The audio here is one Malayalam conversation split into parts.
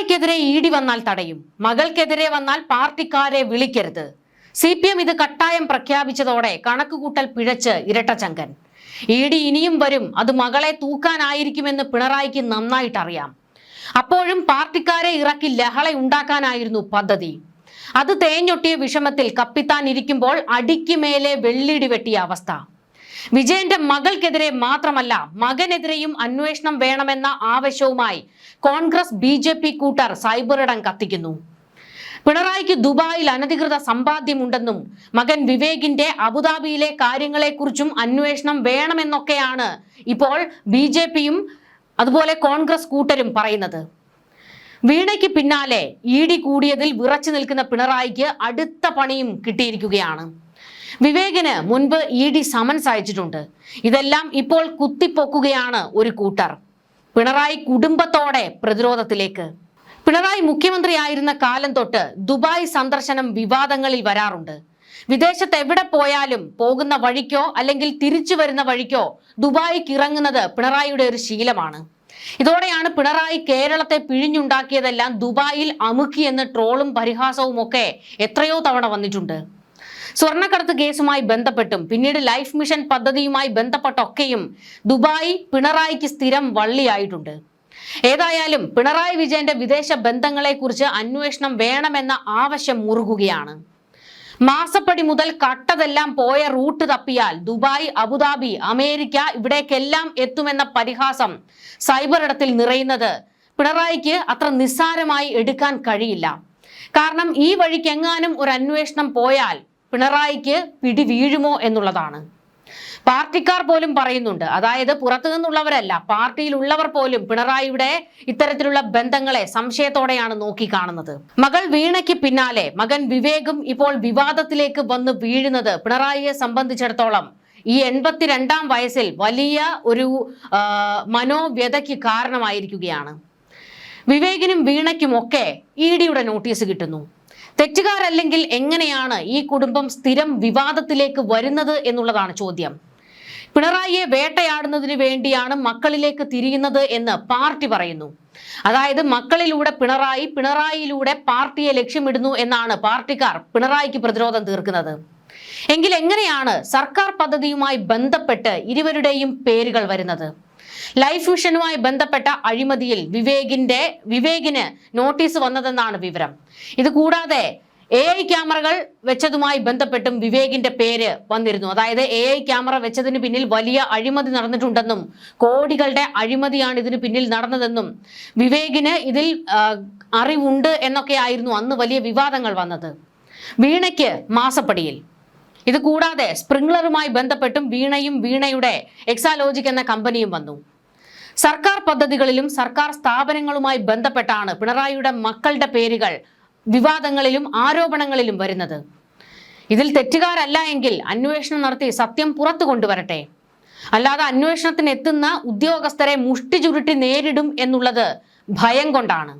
പിണറായിക്കെതിരെ ഇഡി വന്നാൽ തടയും, മകൾക്കെതിരെ വന്നാൽ പാർട്ടിക്കാരെ വിളിക്കരുത്. CPM ഇത് കട്ടായം പ്രഖ്യാപിച്ചതോടെ കണക്കുകൂട്ടൽ പിഴച്ച് ഇരട്ടച്ചങ്കൻ. ഇഡി ഇനിയും വരും, അത് മകളെ തൂക്കാനായിരിക്കുമെന്ന് പിണറായിക്ക് നന്നായിട്ടറിയാം. അപ്പോഴും പാർട്ടിക്കാരെ ഇറക്കി ലഹള ഉണ്ടാക്കാനായിരുന്നു പദ്ധതി. അത് തേഞ്ഞൊട്ടിയ വിഷമത്തിൽ കപ്പിത്താൻ ഇരിക്കുമ്പോൾ അടിക്ക് മേലെ വെള്ളിടി വെട്ടിയ അവസ്ഥ. വിജയന്റെ മകൾക്കെതിരെ മാത്രമല്ല, മകനെതിരെയും അന്വേഷണം വേണമെന്ന ആവശ്യവുമായി കോൺഗ്രസ് BJP കൂട്ടർ സൈബറിടം കത്തിക്കുന്നു. പിണറായിക്ക് ദുബായിൽ അനധികൃത സമ്പാദ്യമുണ്ടെന്നും മകൻ വിവേകിന്റെ അബുദാബിയിലെ കാര്യങ്ങളെക്കുറിച്ചും അന്വേഷണം വേണമെന്നൊക്കെയാണ് ഇപ്പോൾ BJPയും അതുപോലെ കോൺഗ്രസ് കൂട്ടരും പറയുന്നത്. വീണയ്ക്ക് പിന്നാലെ ഇഡി കൂടിയതിൽ വിറച്ചു നിൽക്കുന്ന പിണറായിക്ക് അടുത്ത പണിയും കിട്ടിയിരിക്കുകയാണ്. വിവേകിന് മുൻപ് ഇഡി സമൻസ് അയച്ചിട്ടുണ്ട്. ഇതെല്ലാം ഇപ്പോൾ കുത്തിപ്പൊക്കുകയാണ് ഒരു കൂട്ടർ. പിണറായി കുടുംബത്തോടെ പ്രതിരോധത്തിലേക്ക്. പിണറായി മുഖ്യമന്ത്രിയായിരുന്ന കാലം തൊട്ട് ദുബായ് സന്ദർശനം വിവാദങ്ങളിൽ വരാറുണ്ട്. വിദേശത്ത് എവിടെ പോയാലും പോകുന്ന വഴിക്കോ അല്ലെങ്കിൽ തിരിച്ചു വരുന്ന വഴിക്കോ ദുബായിക്ക് ഇറങ്ങുന്നത് പിണറായിയുടെ ഒരു ശീലമാണ്. ഇതോടെയാണ് പിണറായി കേരളത്തെ പിഴിഞ്ഞുണ്ടാക്കിയതെല്ലാം ദുബായിൽ അമുക്കിയെന്ന് ട്രോളും പരിഹാസവും ഒക്കെ എത്രയോ തവണ വന്നിട്ടുണ്ട്. സ്വർണ്ണക്കടത്ത് കേസുമായി ബന്ധപ്പെട്ടും പിന്നീട് ലൈഫ് മിഷൻ പദ്ധതിയുമായി ബന്ധപ്പെട്ടൊക്കെയും ദുബായ് പിണറായിക്ക് സ്ഥിരം വള്ളിയായിട്ടുണ്ട്. ഏതായാലും പിണറായി വിജയന്റെ വിദേശ ബന്ധങ്ങളെക്കുറിച്ച് അന്വേഷണം വേണമെന്ന ആവശ്യം മുറുകുകയാണ്. മാസപ്പടി മുതൽ കട്ടതെല്ലാം പോയ റൂട്ട് തപ്പിയാൽ ദുബായ്, അബുദാബി, അമേരിക്ക ഇവിടേക്കെല്ലാം എത്തുമെന്ന പരിഹാസം സൈബറിടത്തിൽ നിറയുന്നത് പിണറായിക്ക് അത്ര നിസ്സാരമായി എടുക്കാൻ കഴിയില്ല. കാരണം ഈ വഴിക്ക് എങ്ങാനും ഒരു അന്വേഷണം പോയാൽ പിണറായിക്ക് പിടി വീഴുമോ എന്നുള്ളതാണ്. പാർട്ടിക്കാർ പോലും പറയുന്നുണ്ട്, അതായത് പുറത്തു നിന്നുള്ളവരല്ല, പാർട്ടിയിലുള്ളവർ പോലും പിണറായിയുടെ ഇത്തരത്തിലുള്ള ബന്ധങ്ങളെ സംശയത്തോടെയാണ് നോക്കിക്കാണുന്നത്. മകൾ വീണയ്ക്ക് പിന്നാലെ മകൻ വിവേകും ഇപ്പോൾ വിവാദത്തിലേക്ക് വന്ന് വീഴുന്നത് പിണറായിയെ സംബന്ധിച്ചിടത്തോളം ഈ 82-ാം വയസ്സിൽ വലിയ ഒരു മനോവ്യതയ്ക്ക് കാരണമായിരിക്കുകയാണ്. വിവേകിനും വീണയ്ക്കുമൊക്കെ ഇഡിയുടെ നോട്ടീസ് കിട്ടുന്നു. തെറ്റുകാരല്ലെങ്കിൽ എങ്ങനെയാണ് ഈ കുടുംബം സ്ഥിരം വിവാദത്തിലേക്ക് വരുന്നത് എന്നുള്ളതാണ് ചോദ്യം. പിണറായിയെ വേട്ടയാടുന്നതിന് വേണ്ടിയാണ് മക്കളിലേക്ക് തിരിയുന്നത് എന്ന് പാർട്ടി പറയുന്നു. അതായത് മക്കളിലൂടെ പിണറായിയിലൂടെ പാർട്ടിയെ ലക്ഷ്യമിടുന്നു എന്നാണ് പാർട്ടിക്കാർ പിണറായിക്ക് പ്രതിരോധം തീർക്കുന്നത്. എങ്കിൽ എങ്ങനെയാണ് സർക്കാർ പദ്ധതിയുമായി ബന്ധപ്പെട്ട് ഇരുവരുടെയും പേരുകൾ വരുന്നത്? ലൈഫ് മിഷനുമായി ബന്ധപ്പെട്ട അഴിമതിയിൽ വിവേകിന് നോട്ടീസ് വന്നതെന്നാണ് വിവരം. ഇത് കൂടാതെ AI ക്യാമറകൾ വെച്ചതുമായി ബന്ധപ്പെട്ടും വിവേകിന്റെ പേര് വന്നിരുന്നു. അതായത് AI ക്യാമറ വെച്ചതിന് പിന്നിൽ വലിയ അഴിമതി നടന്നിട്ടുണ്ടെന്നും കോടികളുടെ അഴിമതിയാണ് ഇതിന് പിന്നിൽ നടന്നതെന്നും വിവേകിന് ഇതിൽ അറിവുണ്ട് എന്നൊക്കെ ആയിരുന്നു അന്ന് വലിയ വിവാദങ്ങൾ വന്നത്. വീണയ്ക്ക് മാസപ്പടിയിൽ. ഇത് കൂടാതെ സ്പ്രിംഗ്ലറുമായി ബന്ധപ്പെട്ടും വീണയുടെ എക്സാലോജിക് എന്ന കമ്പനിയും വന്നു. സർക്കാർ പദ്ധതികളിലും സർക്കാർ സ്ഥാപനങ്ങളുമായി ബന്ധപ്പെട്ടാണ് പിണറായിയുടെ മക്കളുടെ പേരുകൾ വിവാദങ്ങളിലും ആരോപണങ്ങളിലും വരുന്നത്. ഇതിൽ തെറ്റുകാരല്ല എങ്കിൽ അന്വേഷണം നടത്തി സത്യം പുറത്തു കൊണ്ടുവരട്ടെ. അല്ലാതെ അന്വേഷണത്തിന് എത്തുന്ന ഉദ്യോഗസ്ഥരെ മുഷ്ടി ചുരുട്ടി നേരിടും എന്നുള്ളത് ഭയം കൊണ്ടാണ്.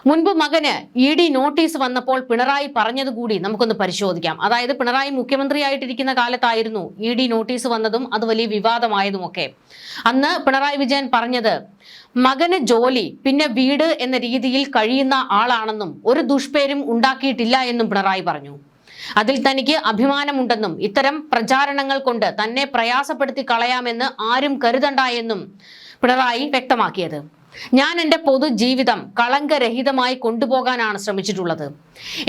മുൻപ് മകന് ഇഡി നോട്ടീസ് വന്നപ്പോൾ പിണറായി പറഞ്ഞതുകൂടി നമുക്കൊന്ന് പരിശോധിക്കാം. അതായത് പിണറായി മുഖ്യമന്ത്രിയായിട്ടിരിക്കുന്ന കാലത്തായിരുന്നു ഇഡി നോട്ടീസ് വന്നതും അത് വലിയ വിവാദമായതുമൊക്കെ. അന്ന് പിണറായി വിജയൻ പറഞ്ഞത്, മകന് ജോലി പിന്നെ വീട് എന്ന രീതിയിൽ കഴിയുന്ന ആളാണെന്നും ഒരു ദുഷ്പേരും ഉണ്ടാക്കിയിട്ടില്ല എന്നും പിണറായി പറഞ്ഞു. അതിൽ തനിക്ക് അഭിമാനമുണ്ടെന്നും ഇത്തരം പ്രചാരണങ്ങൾ കൊണ്ട് തന്നെ പ്രയാസപ്പെടുത്തി കളയാമെന്ന് ആരും കരുതണ്ട എന്നും പിണറായി വ്യക്തമാക്കിയത്. ഞാൻ എൻ്റെ പൊതുജീവിതം കളങ്കരഹിതമായി കൊണ്ടുപോകാനാണ് ശ്രമിച്ചിട്ടുള്ളത്.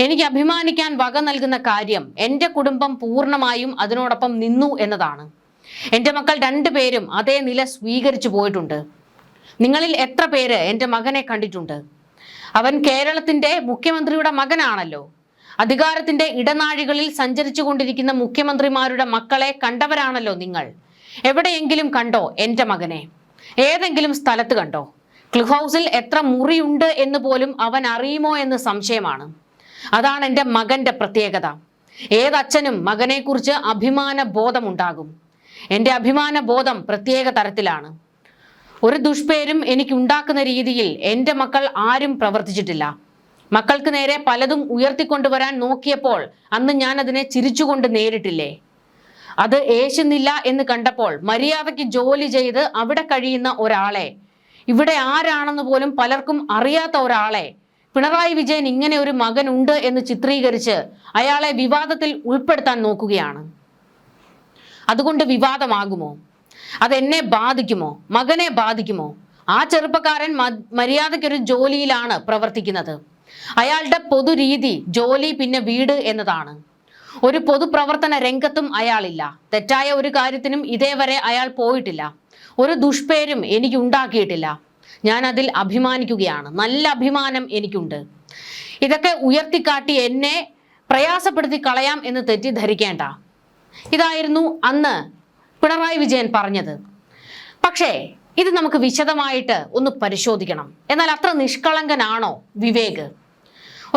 എനിക്ക് അഭിമാനിക്കാൻ വക നൽകുന്ന കാര്യം എൻ്റെ കുടുംബം പൂർണ്ണമായും അതിനോടൊപ്പം നിന്നു എന്നതാണ്. എൻ്റെ മക്കൾ 2 പേരും അതേ നില സ്വീകരിച്ചു പോയിട്ടുണ്ട്. നിങ്ങളിൽ എത്ര പേര് എൻ്റെ മകനെ കണ്ടിട്ടുണ്ട്? അവൻ കേരളത്തിൻ്റെ മുഖ്യമന്ത്രിയുടെ മകനാണല്ലോ. അധികാരത്തിന്റെ ഇടനാഴികളിൽ സഞ്ചരിച്ചു കൊണ്ടിരിക്കുന്ന മുഖ്യമന്ത്രിമാരുടെ മക്കളെ കണ്ടവരാണല്ലോ നിങ്ങൾ. എവിടെയെങ്കിലും കണ്ടോ എൻ്റെ മകനെ? ഏതെങ്കിലും സ്ഥലത്ത് കണ്ടോ? ക്ലിഫ് ഹൗസിൽ എത്ര മുറിയുണ്ട് എന്ന് പോലും അവൻ അറിയുമോ എന്ന് സംശയമാണ്. അതാണ് എൻ്റെ മകന്റെ പ്രത്യേകത. ഏതച്ഛനും മകനെക്കുറിച്ച് അഭിമാന ബോധമുണ്ടാകും. എൻ്റെ അഭിമാന ബോധം പ്രത്യേക തരത്തിലാണ്. ഒരു ദുഷ്പേരും എനിക്കുണ്ടാക്കുന്ന രീതിയിൽ എൻ്റെ മക്കൾ ആരും പ്രവർത്തിച്ചിട്ടില്ല. മക്കൾക്ക് നേരെ പലതും ഉയർത്തിക്കൊണ്ടുവരാൻ നോക്കിയപ്പോൾ അന്ന് ഞാൻ അതിനെ ചിരിച്ചുകൊണ്ട് നേരിട്ടില്ലേ? അത് ഏശുന്നില്ല എന്ന് കണ്ടപ്പോൾ മര്യാദയ്ക്ക് ജോലി ചെയ്ത് അവിടെ കഴിയുന്ന ഒരാളെ ഇവിടെ ആരാണെന്ന് പോലും പലർക്കും അറിയാത്ത ഒരാളെ പിണറായി വിജയൻ ഇങ്ങനെ ഒരു മകനുണ്ട് എന്ന് ചിത്രീകരിച്ച് അയാളെ വിവാദത്തിൽ ഉൾപ്പെടുത്താൻ നോക്കുകയാണ്. അതുകൊണ്ട് വിവാദമാകുമോ? അതെന്നെ ബാധിക്കുമോ? മകനെ ബാധിക്കുമോ? ആ ചെറുപ്പക്കാരൻ മര്യാദയ്ക്കൊരു ജോലിയിലാണ് പ്രവർത്തിക്കുന്നത്. അയാളുടെ പൊതുരീതി ജോലി പിന്നെ വീട് എന്നതാണ്. ഒരു പൊതുപ്രവർത്തന രംഗത്തും അയാളില്ല. തെറ്റായ ഒരു കാര്യത്തിനും ഇതേവരെ അയാൾ പോയിട്ടില്ല. ഒരു ദുഷ്പേരും എനിക്ക് ഉണ്ടാക്കിയിട്ടില്ല. ഞാൻ അതിൽ അഭിമാനിക്കുകയാണ്. നല്ല അഭിമാനം എനിക്കുണ്ട്. ഇതൊക്കെ ഉയർത്തിക്കാട്ടി എന്നെ പ്രയാസപ്പെടുത്തി കളയാം എന്ന് തെറ്റിദ്ധരിക്കേണ്ട. ഇതായിരുന്നു അന്ന് പിണറായി വിജയൻ പറഞ്ഞത്. പക്ഷേ ഇത് നമുക്ക് വിശദമായിട്ട് ഒന്ന് പരിശോധിക്കണം. എന്നാൽ അത്ര നിഷ്കളങ്കനാണോ വിവേക്?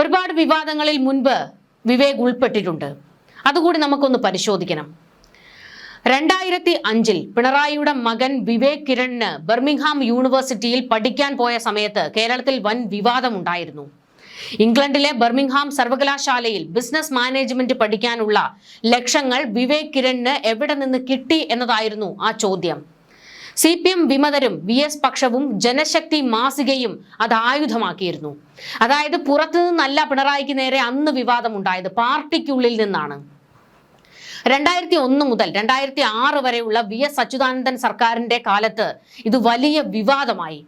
ഒരുപാട് വിവാദങ്ങളിൽ മുൻപ് വിവേക് ഉൾപ്പെട്ടിട്ടുണ്ട്. അതുകൂടി നമുക്കൊന്ന് പരിശോധിക്കണം. 2005 പിണറായിയുടെ മകൻ വിവേക് കിരണിന് ബർമിംഗ്ഹാം യൂണിവേഴ്സിറ്റിയിൽ പഠിക്കാൻ പോയ സമയത്ത് കേരളത്തിൽ വൻ വിവാദമുണ്ടായിരുന്നു. ഇംഗ്ലണ്ടിലെ ബർമിംഗ്ഹാം സർവകലാശാലയിൽ ബിസിനസ് മാനേജ്മെന്റ് പഠിക്കാനുള്ള ലക്ഷങ്ങൾ വിവേക് കിരണിന് എവിടെ നിന്ന് കിട്ടി എന്നതായിരുന്നു ആ ചോദ്യം. CPM വിമതരും VS പക്ഷവും ജനശക്തി മാസികയും അത് ആയുധമാക്കിയിരുന്നു. അതായത് പുറത്തു നിന്നല്ല പിണറായിക്ക് നേരെ അന്ന് വിവാദമുണ്ടായത്, പാർട്ടിക്കുള്ളിൽ നിന്നാണ്. 2001 മുതൽ 2006 വരെയുള്ള VS അച്യുതാനന്ദൻ സർക്കാരിന്റെ കാലത്ത് ഇത് വലിയ വിവാദമായി.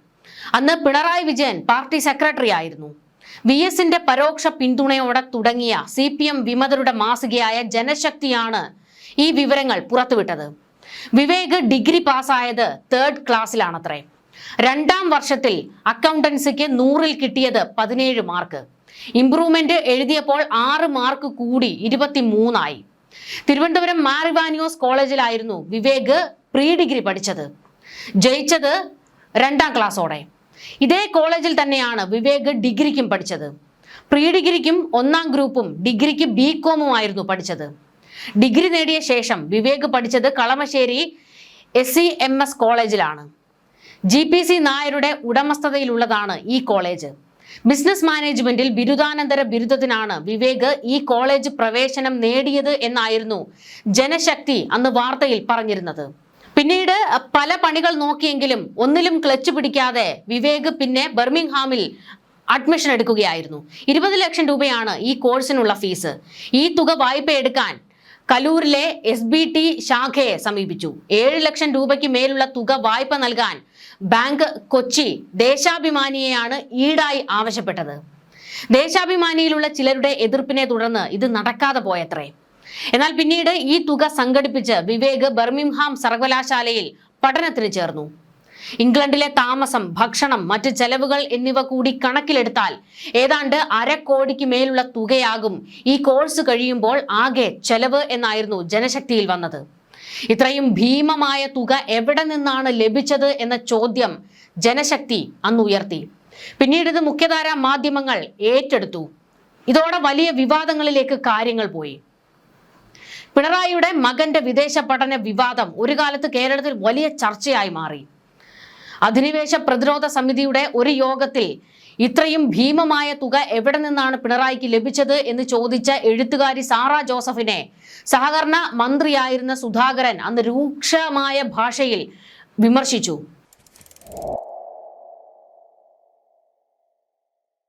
അന്ന് പിണറായി വിജയൻ പാർട്ടി സെക്രട്ടറി ആയിരുന്നു. VSന്റെ പരോക്ഷ പിന്തുണയോടെ തുടങ്ങിയ CPM വിമതരുടെ മാസികയായ ജനശക്തിയാണ് ഈ വിവരങ്ങൾ പുറത്തുവിട്ടത്. Vivek degree പാസ്സായത് 3rd ക്ലാസ്സിലാണത്രേ. 2ാം വർഷത്തിൽ അക്കൗണ്ടൻസിക്ക് 100-ൽ കിട്ടിയത് 17 മാർക്ക്. ഇംപ്രൂവ്മെന്റ് എഴുതിയപ്പോൾ 6 മാർക്ക് കൂടി 23 ആയി. തിരുവനന്തപുരം മാറിവാനിയോസ് കോളേജിലായിരുന്നു വിവേക് പ്രീ ഡിഗ്രി പഠിച്ചത്. ജയിച്ചത് 2ാം ക്ലാസ്സോടെ. ഇതേ കോളേജിൽ തന്നെയാണ് വിവേക് ഡിഗ്രിക്കും പഠിച്ചത്. പ്രീ ഡിഗ്രിക്കും 1ാം ഗ്രൂപ്പും ഡിഗ്രിക്ക് BCom ആയിരുന്നു പഠിച്ചത്. ഡിഗ്രി നേടിയ ശേഷം വിവേക് പഠിച്ചത് കളമശ്ശേരി SCMS കോളേജിലാണ്. GPC നായരുടെ ഉടമസ്ഥതയിലുള്ളതാണ് ഈ കോളേജ്. ബിസിനസ് മാനേജ്മെന്റിൽ ബിരുദാനന്തര ബിരുദത്തിനാണ് വിവേക് ഈ കോളേജ് പ്രവേശനം നേടിയത് എന്നായിരുന്നു ജനശക്തി അന്ന് വാർത്തയിൽ പറഞ്ഞിരുന്നത്. പിന്നീട് പല പണികൾ നോക്കിയെങ്കിലും ഒന്നിലും ക്ലച്ച് പിടിക്കാതെ വിവേക് പിന്നെ ബർമിംഗ്ഹാമിൽ അഡ്മിഷൻ എടുക്കുകയായിരുന്നു. 20 ലക്ഷം രൂപയാണ് ഈ കോഴ്സിനുള്ള ഫീസ്. ഈ തുക വായ്പ എടുക്കാൻ കലൂരിലെ SBT ശാഖയെ സമീപിച്ചു. 7 ലക്ഷം രൂപയ്ക്ക് മേലുള്ള തുക വായ്പ നൽകാൻ ബാങ്ക് കൊച്ചി ദേശാഭിമാനിയെയാണ് ഈടായി ആവശ്യപ്പെട്ടത്. ദേശാഭിമാനിയിലുള്ള ചിലരുടെ എതിർപ്പിനെ തുടർന്ന് ഇത് നടക്കാതെ പോയത്രേ. എന്നാൽ പിന്നീട് ഈ തുക സംഘടിപ്പിച്ച് വിവേക് ബർമിംഗ്ഹാം സർവകലാശാലയിൽ പഠനത്തിന് ചേർന്നു. ഇംഗ്ലണ്ടിലെ താമസം, ഭക്ഷണം, മറ്റ് ചെലവുകൾ എന്നിവ കൂടി കണക്കിലെടുത്താൽ ഏതാണ്ട് 1/2 കോടിക്ക് മേലുള്ള തുകയാകും ഈ കോഴ്സ് കഴിയുമ്പോൾ ആകെ ചെലവ് എന്നായിരുന്നു ജനശക്തിയിൽ വന്നത്. ഇത്രയും ഭീമമായ തുക എവിടെ നിന്നാണ് ലഭിച്ചത് എന്ന ചോദ്യം ജനശക്തി അന്ന് ഉയർത്തി. പിന്നീട് ഇത് മുഖ്യധാരാ മാധ്യമങ്ങൾ ഏറ്റെടുത്തു. ഇതോടെ വലിയ വിവാദങ്ങളിലേക്ക് കാര്യങ്ങൾ പോയി. പിണറായിയുടെ മകന്റെ വിദേശ പഠന വിവാദം ഒരു കാലത്ത് കേരളത്തിൽ വലിയ ചർച്ചയായി മാറി. അധിനിവേശ പ്രതിരോധ സമിതിയുടെ ഒരു യോഗത്തിൽ ഇത്രയും ഭീമമായ തുക എവിടെ നിന്നാണ് പിണറായിക്ക് ലഭിച്ചത് എന്ന് ചോദിച്ച എഴുത്തുകാരി സാറ ജോസഫിനെ സഹകരണ മന്ത്രിയായിരുന്ന സുധാകരൻ അന്ന് രൂക്ഷമായ ഭാഷയിൽ വിമർശിച്ചു.